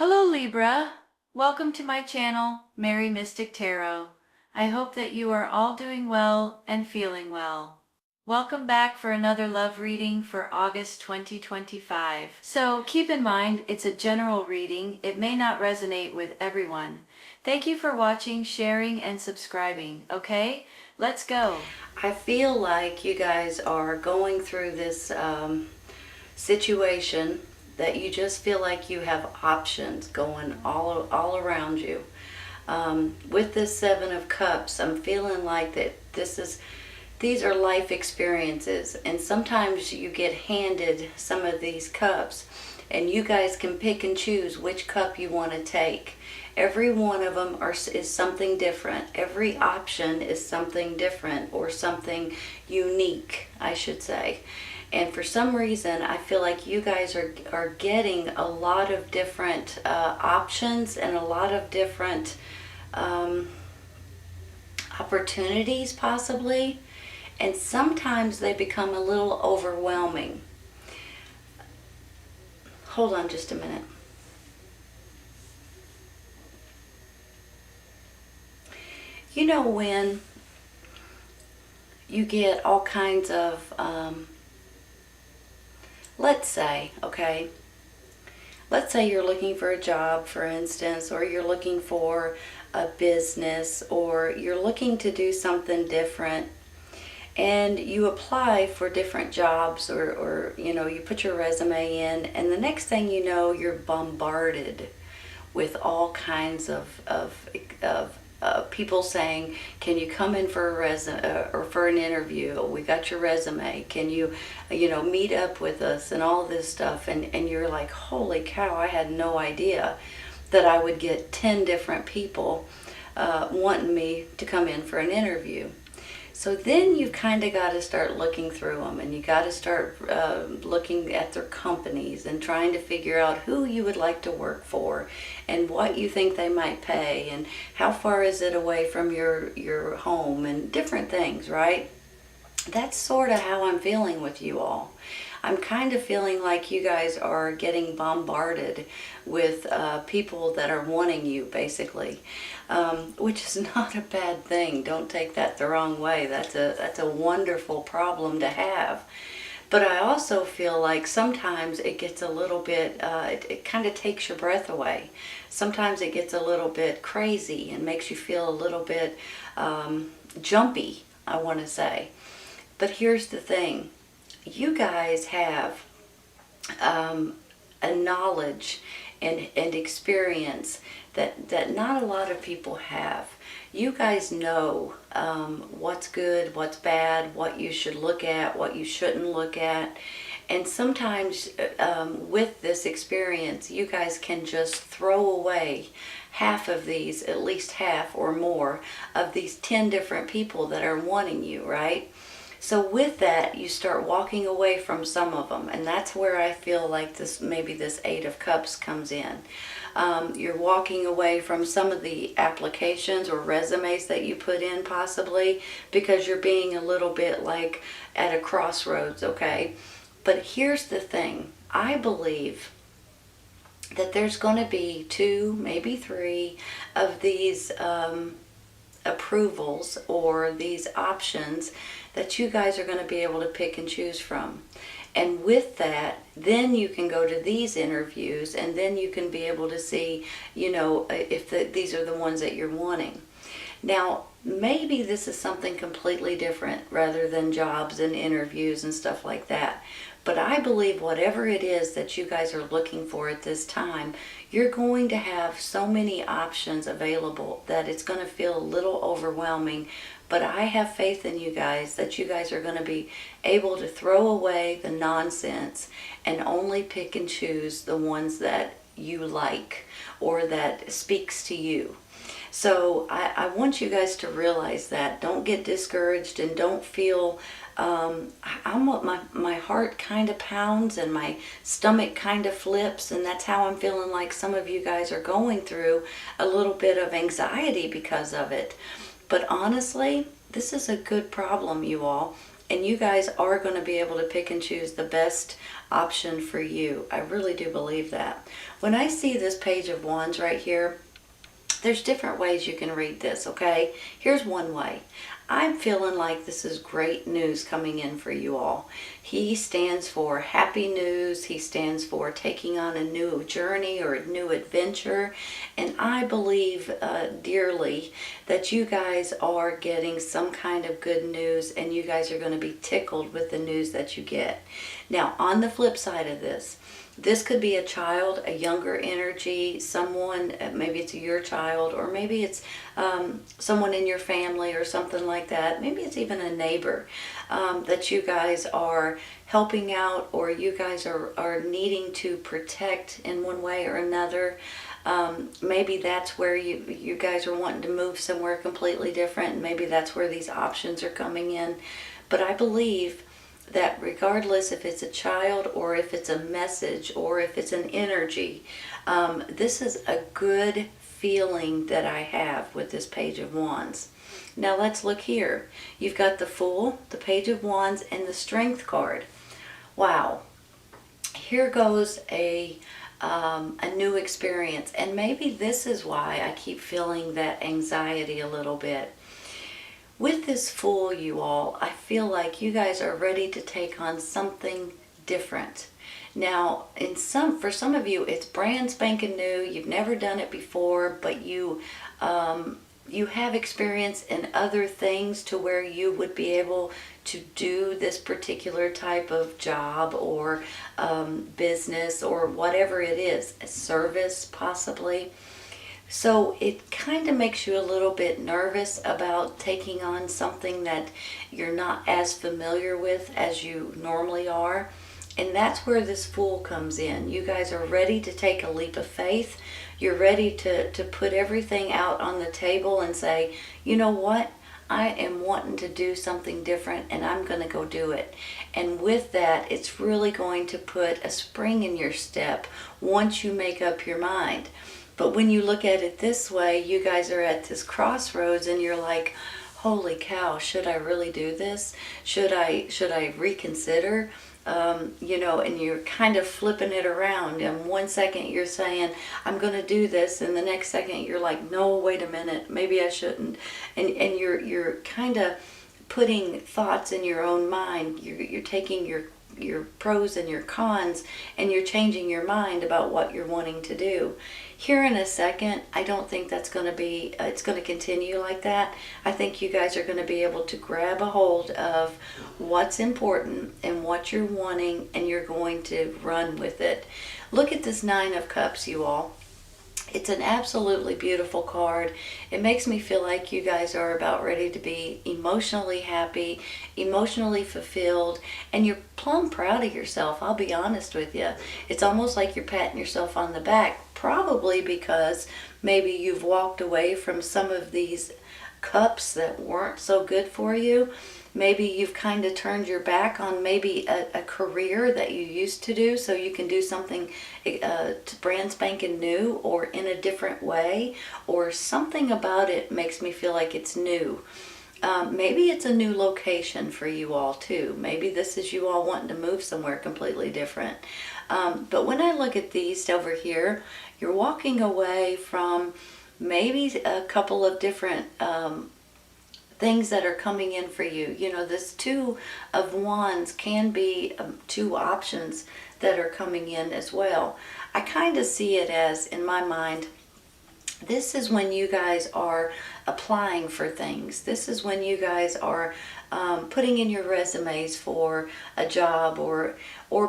Hello Libra, welcome to my channel, Mary Mystic Tarot. I hope that you are all doing well and feeling well. Welcome back for another love reading for August 2025. So keep in mind, it's a general reading. It may not resonate with everyone. Thank you for watching, sharing, and subscribing. Okay, let's go. I feel like you guys are going through this situation that you just feel like you have options going all around you. With this Seven of Cups, I'm feeling like that these are life experiences, and sometimes you get handed some of these cups, and you guys can pick and choose which cup you want to take. Every one of them is something different. Every option is something different or something unique, I should say. And for some reason, I feel like you guys are getting a lot of different options and a lot of different opportunities, possibly. And sometimes they become a little overwhelming. Hold on just a minute. You know when you get all kinds of, let's say you're looking for a job, for instance, or you're looking for a business, or you're looking to do something different, and you apply for different jobs, or you put your resume in, and the next thing you know, you're bombarded with all kinds of people saying, can you come in for a resume or for an interview? We got your resume. Can you meet up with us and all this stuff? And you're like, holy cow, I had no idea that I would get 10 different people wanting me to come in for an interview. So then you've kind of got to start looking through them, and you got to start looking at their companies and trying to figure out who you would like to work for and what you think they might pay and how far is it away from your home and different things, right? That's sort of how I'm feeling with you all. I'm kind of feeling like you guys are getting bombarded with people that are wanting you, basically, which is not a bad thing. Don't take that the wrong way. That's a wonderful problem to have. But I also feel like sometimes it gets a little bit, it kind of takes your breath away. Sometimes it gets a little bit crazy and makes you feel a little bit jumpy, I want to say. But here's the thing. You guys have a knowledge and experience that not a lot of people have. You guys know what's good, what's bad, what you should look at, what you shouldn't look at. And sometimes with this experience, you guys can just throw away half of these, at least half or more, of these 10 different people that are wanting you, right? So with that, you start walking away from some of them, and that's where I feel like maybe this Eight of Cups comes in. You're walking away from some of the applications or resumes that you put in, possibly, because you're being a little bit like at a crossroads, okay? But here's the thing. I believe that there's going to be 2, maybe 3 of these approvals or these options that you guys are going to be able to pick and choose from. And with that, then you can go to these interviews, and then you can be able to see, if these are the ones that you're wanting. Now, maybe this is something completely different rather than jobs and interviews and stuff like that. But I believe whatever it is that you guys are looking for at this time, you're going to have so many options available that it's going to feel a little overwhelming. But I have faith in you guys that you guys are going to be able to throw away the nonsense and only pick and choose the ones that you like or that speaks to you. So I want you guys to realize that. Don't get discouraged and don't feel, my heart kind of pounds and my stomach kind of flips, and that's how I'm feeling like some of you guys are going through a little bit of anxiety because of it. But honestly, this is a good problem, you all. and you guys are going to be able to pick and choose the best option for you. I really do believe that. When I see this Page of Wands right here, there's different ways you can read this, okay? Here's one way. I'm feeling like this is great news coming in for you all. He stands for happy news. He stands for taking on a new journey or a new adventure. And I believe dearly that you guys are getting some kind of good news, and you guys are going to be tickled with the news that you get. Now, on the flip side of this, this could be a child, a younger energy, someone, maybe it's your child, or maybe it's someone in your family or something like that. Maybe it's even a neighbor that you guys are helping out, or you guys are needing to protect in one way or another. Maybe that's where you guys are wanting to move somewhere completely different, and maybe that's where these options are coming in. But I believe that regardless if it's a child or if it's a message or if it's an energy, this is a good feeling that I have with this Page of Wands. Now let's look here. You've got the Fool, the Page of Wands, and the Strength card. Wow. Here goes a new experience, and maybe this is why I keep feeling that anxiety a little bit. With this Fool, you all, I feel like you guys are ready to take on something different. Now, for some of you, it's brand spanking new. You've never done it before, but you have experience in other things to where you would be able to do this particular type of job or business or whatever it is, a service possibly. So it kind of makes you a little bit nervous about taking on something that you're not as familiar with as you normally are. And that's where this Fool comes in. You guys are ready to take a leap of faith. You're ready to put everything out on the table and say, you know what? I am wanting to do something different, and I'm going to go do it. And with that, it's really going to put a spring in your step once you make up your mind. But when you look at it this way, you guys are at this crossroads and you're like, holy cow, should I really do this? Should I reconsider? And you're kind of flipping it around. And 1 second you're saying, I'm going to do this. And the next second you're like, no, wait a minute, maybe I shouldn't. And you're kind of putting thoughts in your own mind. You're taking your pros and your cons, and you're changing your mind about what you're wanting to do. Here in a second, I don't think that's going to be, it's going to continue like that. I think you guys are going to be able to grab a hold of what's important and what you're wanting, and you're going to run with it. Look at this Nine of Cups, you all. It's an absolutely beautiful card. It makes me feel like you guys are about ready to be emotionally happy, emotionally fulfilled, and you're plumb proud of yourself, I'll be honest with you. It's almost like you're patting yourself on the back, probably because maybe you've walked away from some of these cups that weren't so good for you. Maybe you've kind of turned your back on maybe a career that you used to do, so you can do something brand spanking new or in a different way, or something about it makes me feel like it's new. Maybe it's a new location for you all too. Maybe this is you all wanting to move somewhere completely different. But when I look at these over here, you're walking away from maybe a couple of different things that are coming in for you. This Two of Wands can be two options that are coming in as well. I kind of see it as, in my mind, this is when you guys are applying for things. This is when you guys are putting in your resumes for a job, or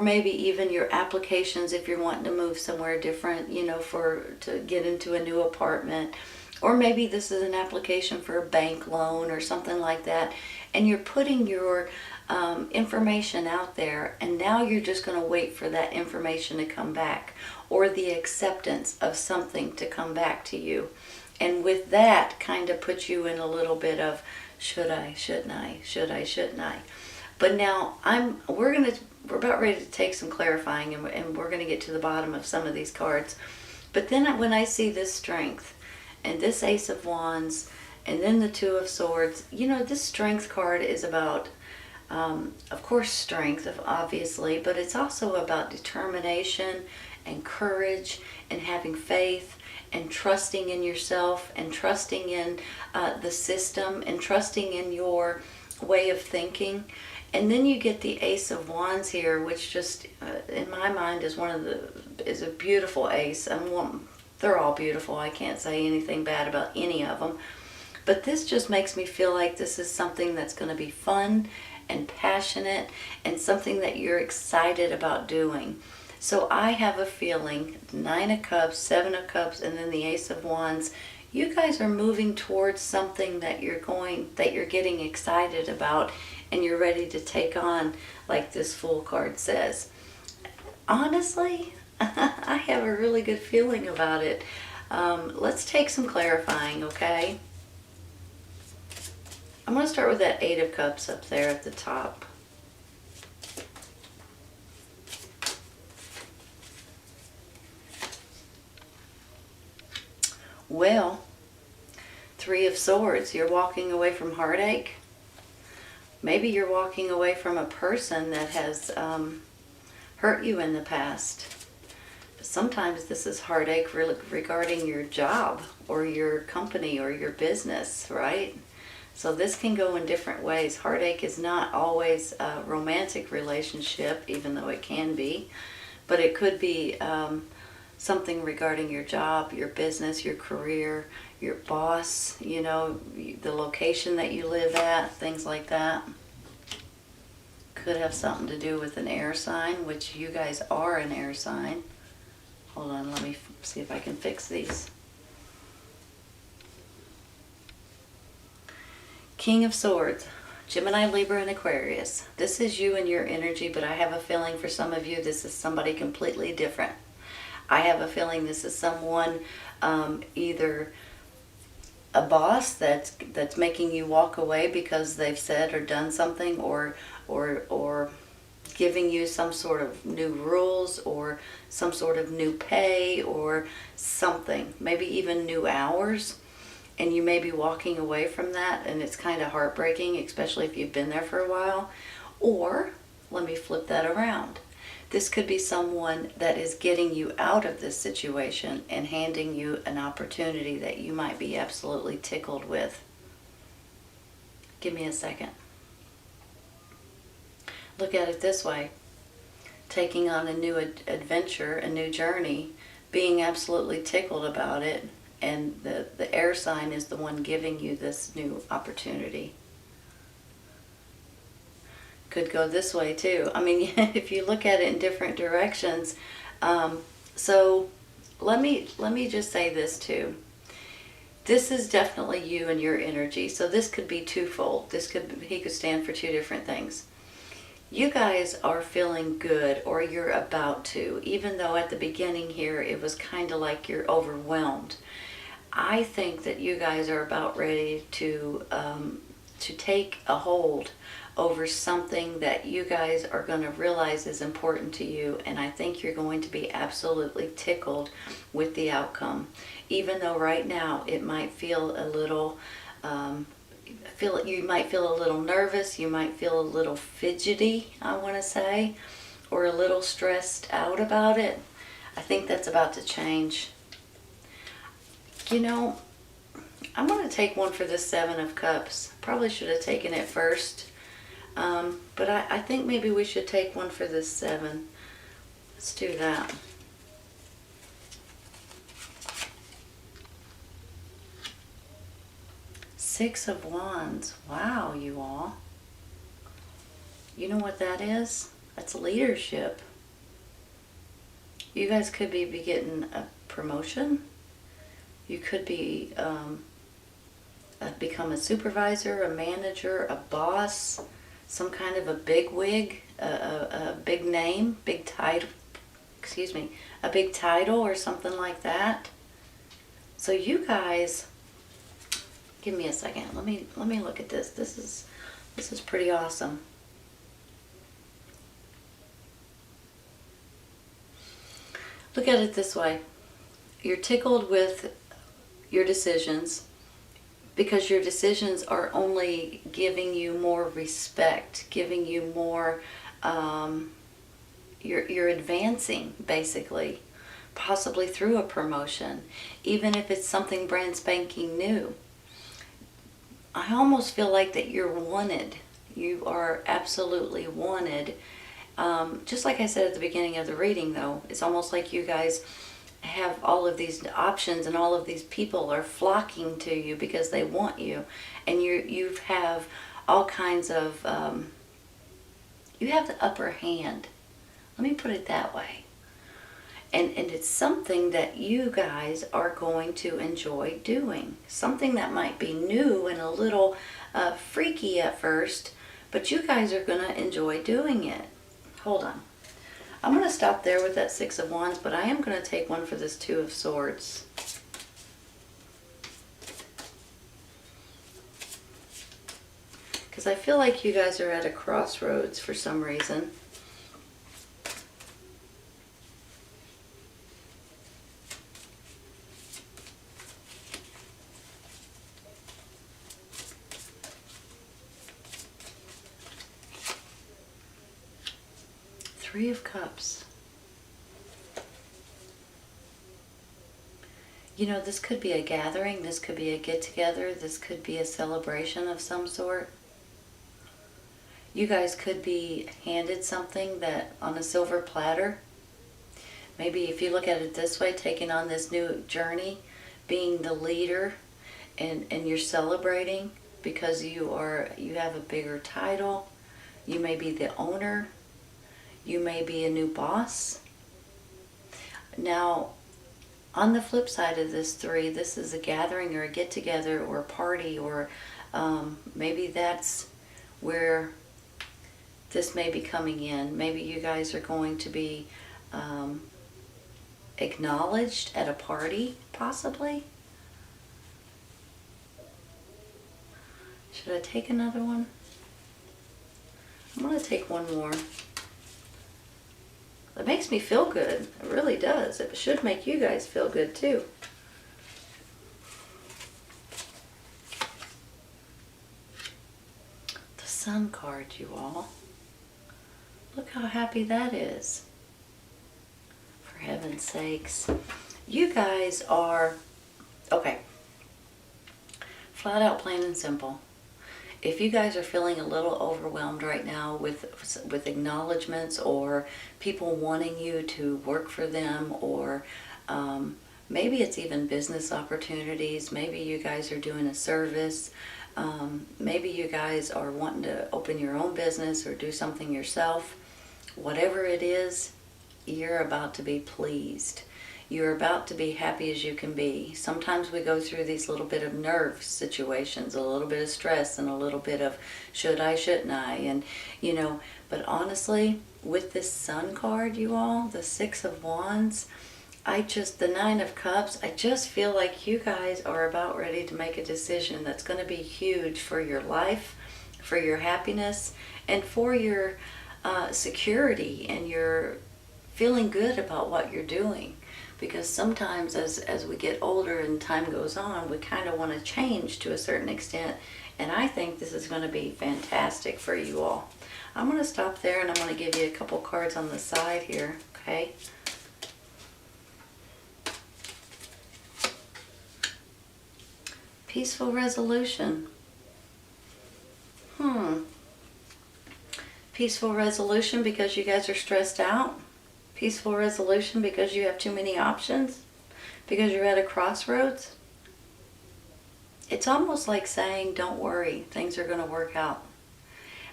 maybe even your applications if you're wanting to move somewhere different, to get into a new apartment. Or maybe this is an application for a bank loan or something like that. And you're putting your information out there, and now you're just going to wait for that information to come back, or the acceptance of something to come back to you. And with that, kind of puts you in a little bit of, should I, shouldn't I, should I, shouldn't I? But now we're about ready to take some clarifying, and we're going to get to the bottom of some of these cards. But then when I see this Strength, and this Ace of Wands, and then the Two of Swords, this Strength card is about Of course, strength, obviously, but it's also about determination and courage and having faith and trusting in yourself and trusting in the system and trusting in your way of thinking. And then you get the Ace of Wands here, which just, in my mind, is a beautiful ace. They're all beautiful. I can't say anything bad about any of them. But this just makes me feel like this is something that's going to be fun and passionate and something that you're excited about doing. So I have a feeling, Nine of Cups, Seven of Cups, and then the Ace of Wands, you guys are moving towards something that you're getting excited about and you're ready to take on, like this Fool card says. Honestly, I have a really good feeling about it. Let's take some clarifying, okay? I'm going to start with that Eight of Cups up there at the top. Well, Three of Swords, you're walking away from heartache. Maybe you're walking away from a person that has hurt you in the past. But sometimes this is heartache regarding your job or your company or your business, right? So this can go in different ways. Heartache is not always a romantic relationship, even though it can be. But it could be something regarding your job, your business, your career, your boss, the location that you live at, things like that. Could have something to do with an air sign, which you guys are an air sign. Hold on, let me see if I can fix these. King of Swords, Gemini, Libra, and Aquarius. This is you and your energy, but I have a feeling for some of you this is somebody completely different. I have a feeling this is someone, either a boss that's making you walk away because they've said or done something, or giving you some sort of new rules or some sort of new pay or something, maybe even new hours, and you may be walking away from that, and it's kind of heartbreaking, especially if you've been there for a while. Or let me flip that around. This could be someone that is getting you out of this situation and handing you an opportunity that you might be absolutely tickled with. Give me a second. Look at it this way. Taking on a new adventure, a new journey, being absolutely tickled about it, and the air sign is the one giving you this new opportunity. Could go this way too. I mean, if you look at it in different directions. So let me just say this too. This is definitely you and your energy. So this could be twofold. He could stand for two different things. You guys are feeling good, or you're about to, even though at the beginning here it was kind of like you're overwhelmed. I think that you guys are about ready to take a hold over something that you guys are going to realize is important to you, and I think you're going to be absolutely tickled with the outcome, even though right now it might feel a little you might feel a little nervous, you might feel a little fidgety, I want to say, or a little stressed out about it. I think that's about to change. I'm going to take one for the Seven of Cups. Probably should have taken it first. But I think maybe we should take one for this Seven. Let's do that. Six of Wands. Wow, you all. You know what that is? That's leadership. You guys could be getting a promotion. You could be become a supervisor, a manager, a boss, some kind of a big wig, a big name, big title, a big title or something like that. So you guys, give me a second. Let me look at this. This is pretty awesome. Look at it this way. You're tickled with your decisions, because your decisions are only giving you more respect, giving you more, you're advancing basically, possibly through a promotion, even if it's something brand spanking new. I almost feel like that you're wanted. You are absolutely wanted. Just like I said at the beginning of the reading, though, it's almost like you guys have all of these options and all of these people are flocking to you because they want you. And you have all kinds of, you have the upper hand. Let me put it that way. And it's something that you guys are going to enjoy doing. Something that might be new and a little freaky at first, but you guys are going to enjoy doing it. Hold on. I'm going to stop there with that Six of Wands, but I am going to take one for this Two of Swords. Because I feel like you guys are at a crossroads for some reason. Three of Cups. You know, this could be a gathering, this could be a get-together, this could be a celebration of some sort. You guys could be handed something that on a silver platter. Maybe if you look at it this way, taking on this new journey, being the leader, and you're celebrating because you have a bigger title. You may be the owner. You may be a new boss. Now, on the flip side of this three, this is a gathering or a get-together or a party, or maybe that's where this may be coming in. Maybe you guys are going to be acknowledged at a party, possibly. Should I take another one? I'm going to take one more. It makes me feel good. It really does. It should make you guys feel good too. The Sun card, you all. Look how happy that is. For heaven's sakes. You guys are, okay, flat out, plain and simple. If you guys are feeling a little overwhelmed right now with acknowledgments or people wanting you to work for them, or maybe it's even business opportunities, maybe you guys are doing a service, maybe you guys are wanting to open your own business or do something yourself, whatever it is, you're about to be pleased. You're about to be happy as you can be. Sometimes we go through these little bit of nerve situations, a little bit of stress and a little bit of should I, shouldn't I, and you know, but honestly, with this Sun card, you all, the Six of Wands, the Nine of Cups, I just feel like you guys are about ready to make a decision that's going to be huge for your life, for your happiness, and for your security, and your feeling good about what you're doing. Because sometimes as we get older and time goes on, we kind of want to change to a certain extent. And I think this is going to be fantastic for you all. I'm going to stop there and I'm going to give you a couple cards on the side here, okay? Peaceful resolution. Peaceful resolution because you guys are stressed out. Peaceful resolution because you have too many options, because you're at a crossroads. It's almost like saying, don't worry, things are going to work out.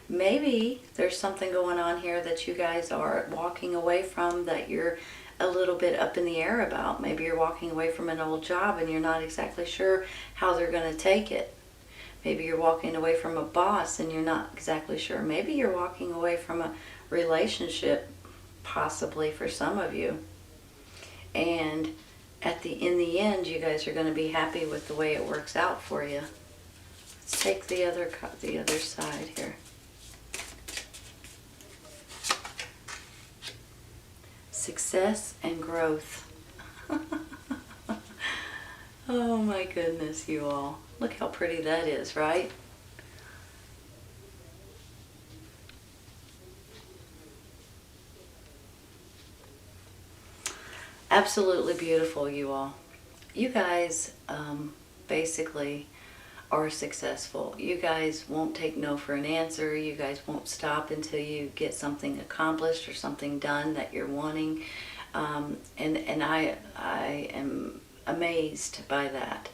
Maybe there's something going on here that you guys are walking away from that you're a little bit up in the air about. Maybe you're walking away from an old job and you're not exactly sure how they're going to take it. Maybe you're walking away from a boss and you're not exactly sure. Maybe you're walking away from a relationship, possibly for some of you, and in the end you guys are going to be happy with the way it works out for you. Let's take the other side here. Success and growth. Oh my goodness, you all. Look how pretty that is, right? Absolutely beautiful, you all. You guys basically are successful. You guys won't take no for an answer. You guys won't stop until you get something accomplished or something done that you're wanting. And I am amazed by that.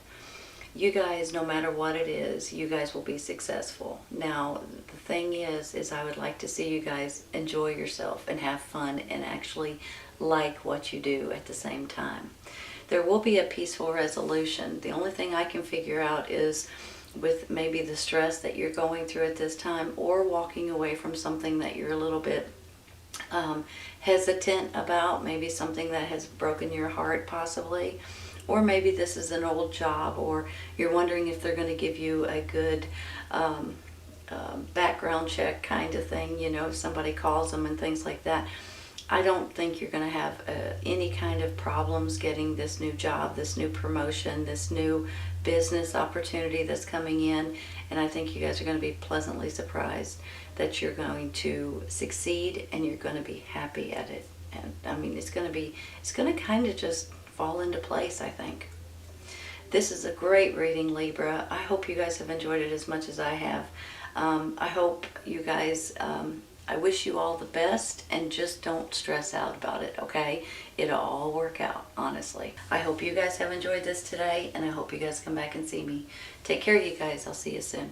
You guys, no matter what it is, you guys will be successful. Now, the thing is I would like to see you guys enjoy yourself and have fun and actually like what you do at the same time. There will be a peaceful resolution. The only thing I can figure out is with maybe the stress that you're going through at this time, or walking away from something that you're a little bit hesitant about, maybe something that has broken your heart possibly, or maybe this is an old job, or you're wondering if they're going to give you a good background check kind of thing, you know, if somebody calls them and things like that. I don't think you're going to have any kind of problems getting this new job, this new promotion, this new business opportunity that's coming in. And I think you guys are going to be pleasantly surprised that you're going to succeed and you're going to be happy at it. And I mean, it's going to kind of just fall into place, I think. This is a great reading, Libra. I hope you guys have enjoyed it as much as I have. I hope you guys... I wish you all the best, and just don't stress out about it, okay? It'll all work out, honestly. I hope you guys have enjoyed this today, and I hope you guys come back and see me. Take care, you guys. I'll see you soon.